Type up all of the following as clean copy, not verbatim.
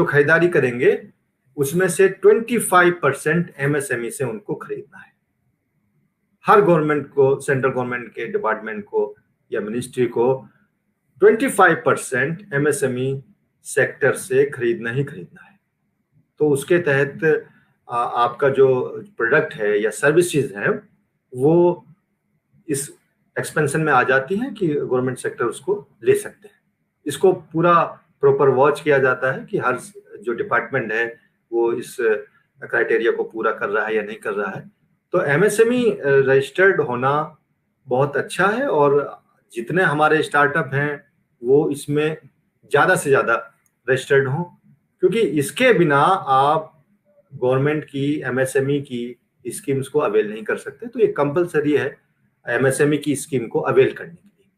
जो खरीदारी करेंगे उसमें से 25% एमएसएमई से उनको खरीदना है। हर गवर्नमेंट को, सेंट्रल गवर्नमेंट के डिपार्टमेंट को या मिनिस्ट्री को 25% एमएसएमई सेक्टर से खरीदना ही खरीदना है। तो उसके तहत आपका जो प्रोडक्ट है या सर्विसेज है वो इस एक्सपेंशन में आ जाती हैं कि गवर्नमेंट सेक्टर उसको ले सकते हैं। इसको पूरा प्रॉपर वॉच किया जाता है कि हर जो डिपार्टमेंट है वो इस क्राइटेरिया को पूरा कर रहा है या नहीं कर रहा है। तो एमएसएमई रजिस्टर्ड होना बहुत अच्छा है और जितने हमारे स्टार्टअप हैं वो इसमें ज़्यादा से ज़्यादा रजिस्टर्ड हों, क्योंकि इसके बिना आप गवर्नमेंट की एमएसएमई की स्कीम्स को अवेल नहीं कर सकते। तो ये कंपलसरी है एमएसएमई की स्कीम को अवेल करने के लिए।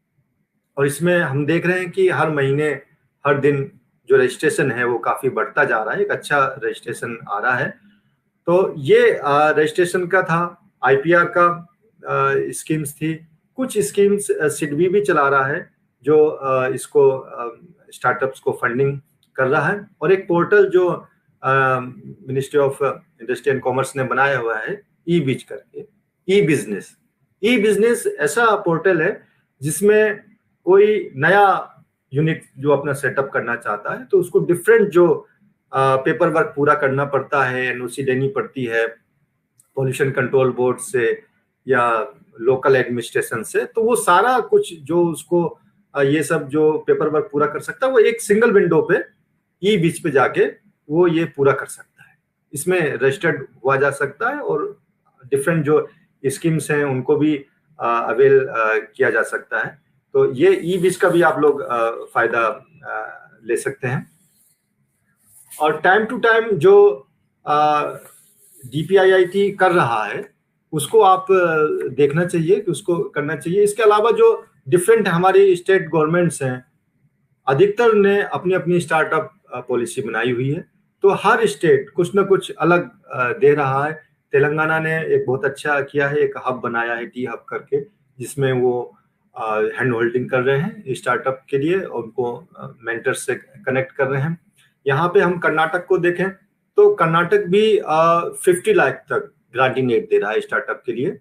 और इसमें हम देख रहे हैं कि हर महीने, हर दिन जो रजिस्ट्रेशन है वो काफ़ी बढ़ता जा रहा है, एक अच्छा रजिस्ट्रेशन आ रहा है। तो ये रजिस्ट्रेशन का था, आईपीआर का स्कीम्स थी। कुछ स्कीम्स सिडबी भी चला रहा है जो इसको स्टार्टअप्स को फंडिंग कर रहा है। और एक पोर्टल जो ministry of industry and commerce ने बनाया हुआ है, ई बिज करके, ई बिजनेस ऐसा पोर्टल है जिसमें कोई नया यूनिट जो अपना सेटअप करना चाहता है तो उसको डिफरेंट जो पेपर वर्क पूरा करना पड़ता है, एनओसी देनी पड़ती है पॉल्यूशन कंट्रोल बोर्ड से या लोकल एडमिनिस्ट्रेशन से, तो वो सारा कुछ जो उसको ये सब जो पेपर वर्क पूरा कर सकता है वो एक सिंगल विंडो पे ई बीच पे जाके वो ये पूरा कर सकता है। इसमें रजिस्टर्ड हुआ जा सकता है और डिफरेंट जो स्कीम्स हैं उनको भी अवेल किया जा सकता है। तो ये ई बीच का भी आप लोग फायदा ले सकते हैं। और टाइम टू टाइम जो डीपीआईआईटी कर रहा है उसको आप देखना चाहिए कि उसको करना चाहिए। इसके अलावा जो डिफरेंट हमारी स्टेट गवर्नमेंट्स हैं, अधिकतर ने अपनी अपनी स्टार्टअप पॉलिसी बनाई हुई है, तो हर स्टेट कुछ ना कुछ अलग दे रहा है। तेलंगाना ने एक बहुत अच्छा किया है, एक हब बनाया है, टी हब करके, जिसमें वो हैंड होल्डिंग कर रहे हैं स्टार्टअप के लिए, उनको मेंटर से कनेक्ट कर रहे हैं। यहाँ पे हम कर्नाटक को देखें तो कर्नाटक भी 50 लाख तक ग्रांटिंग एड दे रहा है स्टार्टअप के लिए,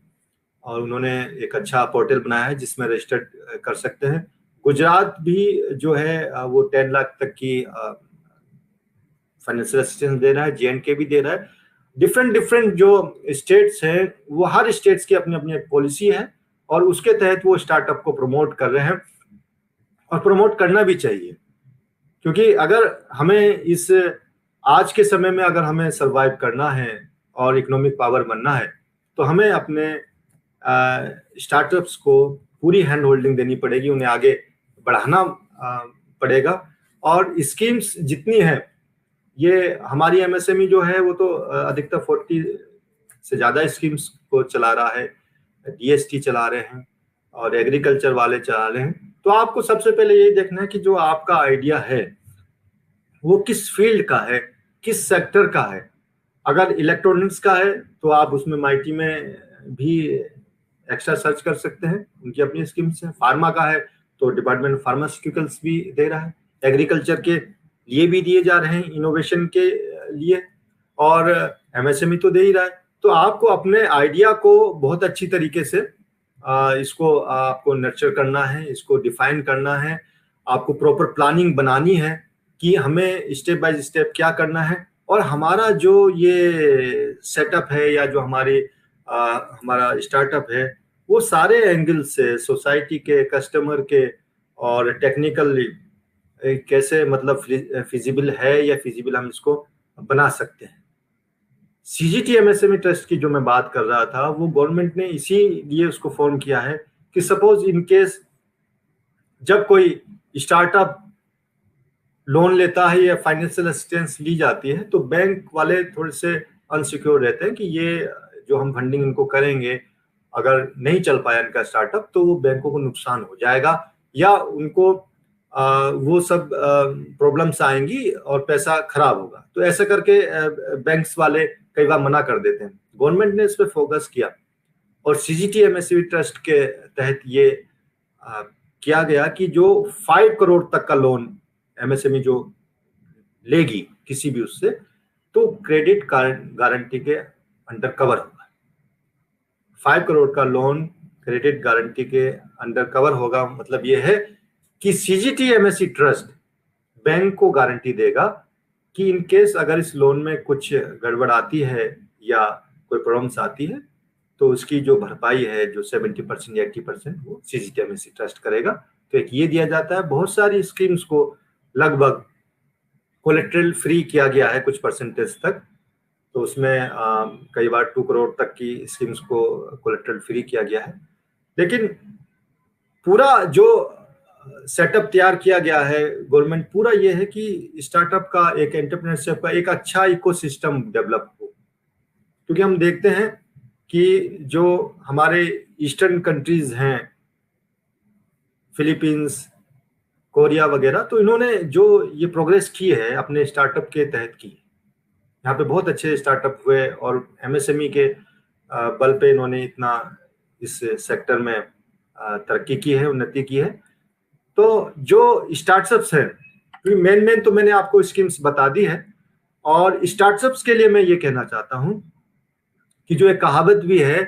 और उन्होंने एक अच्छा पोर्टल बनाया है जिसमें रजिस्टर्ड कर सकते हैं। गुजरात भी जो है वो 10 लाख तक की फाइनेंशियल असिस्टेंस दे रहा है, जेएंडके भी दे रहा है। डिफरेंट जो स्टेट्स हैं वो हर स्टेट्स की अपनी अपनी पॉलिसी है और उसके तहत वो स्टार्टअप को प्रमोट कर रहे हैं और प्रमोट करना भी चाहिए, क्योंकि अगर हमें इस आज के समय में अगर हमें सरवाइव करना है और इकोनॉमिक पावर बनना है तो हमें अपने स्टार्टअप्स को पूरी हैंड होल्डिंग देनी पड़ेगी, उन्हें आगे बढ़ाना पड़ेगा। और स्कीम्स जितनी हैं, ये हमारी एमएसएमई जो है वो तो अधिकतर 40 से ज़्यादा स्कीम्स को चला रहा है, डीएसटी चला रहे हैं और एग्रीकल्चर वाले चला रहे हैं। तो आपको सबसे पहले यही देखना है कि जो आपका आइडिया है वो किस फील्ड का है, किस सेक्टर का है। अगर इलेक्ट्रॉनिक्स का है तो आप उसमें माइटी में भी एक्स्ट्रा सर्च कर सकते हैं, उनकी अपनी स्कीम्स हैं। फार्मा का है तो डिपार्टमेंट ऑफ फार्मास्यूटिकल्स भी दे रहा है, एग्रीकल्चर के लिए भी दिए जा रहे हैं, इनोवेशन के लिए, और एमएसएमई तो दे ही रहा है। तो आपको अपने आइडिया को बहुत अच्छी तरीके से इसको आपको नर्चर करना है, इसको डिफाइन करना है, आपको प्रॉपर प्लानिंग बनानी है कि हमें स्टेप बाय स्टेप क्या करना है। और हमारा जो ये सेटअप है या जो हमारा स्टार्टअप है वो सारे एंगल से, सोसाइटी के, कस्टमर के और टेक्निकली कैसे मतलब फिजिबल है या फिजिबल हम इसको बना सकते हैं। सीजीटी एमएसएमई ट्रस्ट की जो मैं बात कर रहा था वो गवर्नमेंट ने इसीलिए उसको फॉर्म किया है कि सपोज इन केस जब कोई स्टार्टअप लोन लेता है या फाइनेंशियल असिस्टेंस ली जाती है तो बैंक वाले थोड़े से अनसिक्योर रहते हैं कि ये जो हम फंडिंग इनको करेंगे अगर नहीं चल पाया इनका स्टार्टअप तो वो बैंकों को नुकसान हो जाएगा या उनको वो सब प्रॉब्लम्स आएंगी और पैसा खराब होगा। तो ऐसा करके बैंक्स वाले कई बार मना कर देते हैं। गवर्नमेंट ने इस पे फोकस किया और सीजीटी एमएसएमई ट्रस्ट के तहत ये किया गया कि जो 5 करोड़ तक का लोन एमएसएमई जो लेगी किसी भी उससे, तो क्रेडिट गारंटी के अंडर कवर होगा। 5 करोड़ का लोन क्रेडिट गारंटी के अंडर कवर होगा। मतलब ये है कि सीजीटी एमएससी ट्रस्ट बैंक को गारंटी देगा कि इन केस अगर इस लोन में कुछ गड़बड़ आती है या कोई प्रॉब्लम्स आती है तो उसकी जो भरपाई है जो 70% या 80% वो सीजीटी एमएससी ट्रस्ट करेगा। तो एक ये दिया जाता है। बहुत सारी स्कीम्स को लगभग कोलेट्रल फ्री किया गया है कुछ परसेंटेज तक, तो उसमें कई बार 2 करोड़ तक की स्कीम्स को कोलेट्रल फ्री किया गया है। लेकिन पूरा जो सेटअप तैयार किया गया है गवर्नमेंट, पूरा ये है कि स्टार्टअप का, एक एंटरप्रेन्योरशिप का एक अच्छा इकोसिस्टम डेवलप हो। क्योंकि हम देखते हैं कि जो हमारे ईस्टर्न कंट्रीज हैं, फिलीपींस, कोरिया वगैरह, तो इन्होंने जो ये प्रोग्रेस की है अपने स्टार्टअप के तहत की, यहाँ पे बहुत अच्छे स्टार्टअप हुए और एमएसएमई के बल पे इन्होंने इतना इस सेक्टर में तरक्की की है, उन्नति की है। तो जो स्टार्टअप्स हैं, मेन तो मैंने आपको स्कीम्स बता दी है। और स्टार्टअप्स के लिए मैं ये कहना चाहता हूं कि जो एक कहावत भी है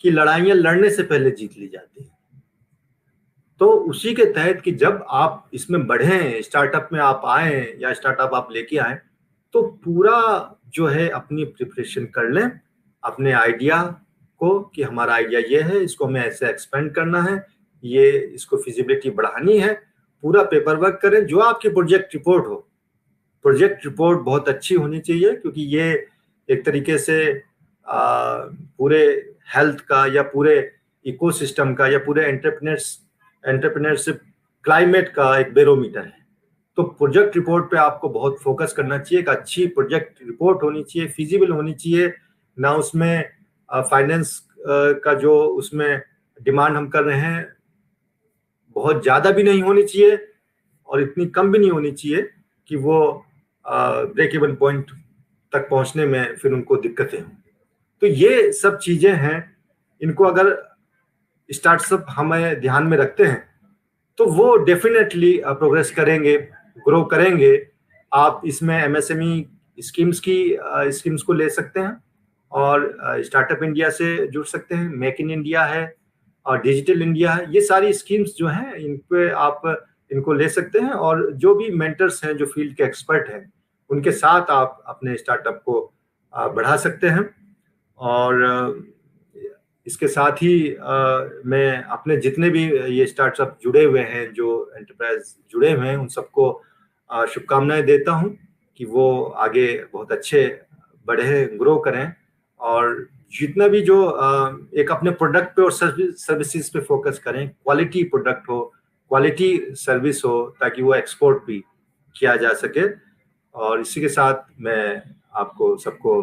कि लड़ाइयां लड़ने से पहले जीत ली जाती है, तो उसी के तहत कि जब आप इसमें बढ़े, स्टार्टअप में आप आए या स्टार्टअप आप लेके आए, तो पूरा जो है अपनी प्रिपरेशन कर लें अपने आइडिया को कि हमारा आइडिया ये है, इसको हमें ऐसे एक्सपेंड करना है, ये इसको फिजिबिलिटी बढ़ानी है, पूरा पेपर वर्क करें। जो आपकी प्रोजेक्ट रिपोर्ट हो, प्रोजेक्ट रिपोर्ट बहुत अच्छी होनी चाहिए, क्योंकि ये एक तरीके से पूरे हेल्थ का या पूरे इकोसिस्टम का या पूरे एंटरप्रेन्योरशिप क्लाइमेट का एक बैरोमीटर है। तो प्रोजेक्ट रिपोर्ट पे आपको बहुत फोकस करना चाहिए। एक अच्छी प्रोजेक्ट रिपोर्ट होनी चाहिए, फिजिबल होनी चाहिए, ना उसमें फाइनेंस का जो उसमें डिमांड हम कर रहे हैं बहुत ज्यादा भी नहीं होनी चाहिए और इतनी कम भी नहीं होनी चाहिए कि वो ब्रेक इवन पॉइंट तक पहुंचने में फिर उनको दिक्कतें हों। तो ये सब चीजें हैं, इनको अगर स्टार्टअप हमें ध्यान में रखते हैं तो वो डेफिनेटली प्रोग्रेस करेंगे, ग्रो करेंगे। आप इसमें एमएसएमई स्कीम्स को ले सकते हैं और स्टार्टअप इंडिया से जुड़ सकते हैं, मेक इन इंडिया है और डिजिटल इंडिया है। ये सारी स्कीम्स जो हैं इन पे आप इनको ले सकते हैं और जो भी मेंटर्स हैं, जो फील्ड के एक्सपर्ट हैं, उनके साथ आप अपने स्टार्टअप को बढ़ा सकते हैं। और इसके साथ ही मैं अपने जितने भी ये स्टार्टअप जुड़े हुए हैं, जो एंटरप्राइज जुड़े हुए हैं, उन सबको शुभकामनाएं देता हूं कि वो आगे बहुत अच्छे बढ़े, ग्रो करें और जितना भी जो एक अपने प्रोडक्ट पे और सर्विसेज पे फोकस करें, क्वालिटी प्रोडक्ट हो, क्वालिटी सर्विस हो, ताकि वो एक्सपोर्ट भी किया जा सके। और इसी के साथ मैं आपको सबको